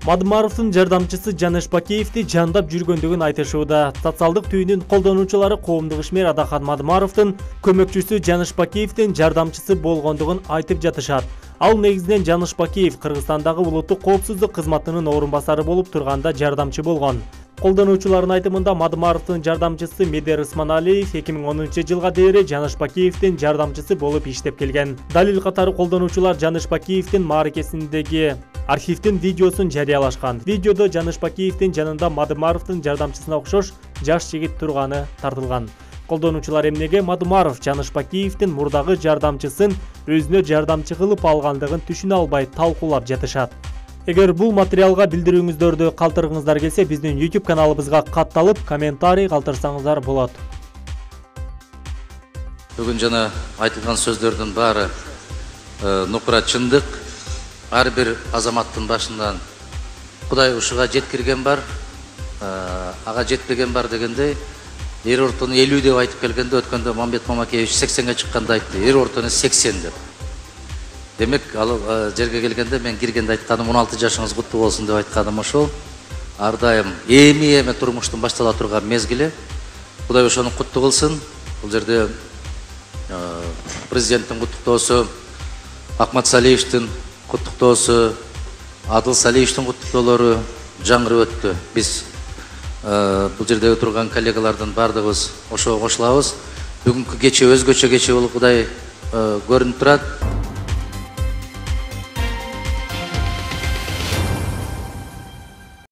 Мадымаровдун жардамчысы Жаныш Бакеевди жандап жүргөндүгүн айтышууда. Социалдык түйүнүн колдонуучулары коомдук ишмер Адахан Мадымаровдун көмөкчүсү Жаныш Бакеевдин жардамчысы болгондугун айтып жатышат. Ал негизинен Жаныш Бакеев Кыргызстандагы улуттук коопсуздук кызматынын орун басары болуп турганда жардамчы болгон. Колдонуучулардын айтымында Мадымаровдун жардамчысы Медер Исманалиев 2010 жылга дейин Жаныш Бакеевдин жардамчысы болуп иштеп келген. Далил катары колдонуучулар Жаныш Бакеевдин мааракесиндеги архивдин видеосун жарыялашкан. Видеодо Жаныш Бакеевдин жанында Мадымаровдун жардамчысына окшош жаш жигит турганы тартылган. Колдонуучулар эмнеге Мадымаров Жаныш Бакеевдин мурдагы жардамчысын өзүнө жардамчы кылып алгандыгын түшүнө албай талкуулап жатышат. Эгер бул материалга билдирүүңүздөрдү калтыргыңыздар келсе, биздин YouTube каналыбызга катталып, комментарий калтырсаңыздар болот. Бүгүн жана айтылган сөздөрдүн баары нукура чындык. Ар бир азаматтын башынан Кудай ушуга жеткирген бар, ага жетпеген бар дегенде, эр ортону 50 деп айтып келгенде, өткөндө Мамбет Мамакеевич 80ге чыкканда айтты, эр ортону 80 деп. Демек, ал жерге келгенде мен киргенде айтканым 16 жашыңыз куттуу болсун деп айтканым ошол. Ар дайым эми турмуштун баштала турган мезгили. Кудай ошону куттуу кылсын. Бул жерде президенттин куттуктоосу, Акмат Салиевдин куттуктоосу, Адыл Салиевдин куттуктоолору жаңырып өттү. Биз бул жерде турган коллегалардын бардыгыбыз ошого кошулабыз. Бүгүнкү кече өзгөчө кече болуп Кудай көрүнүп турат.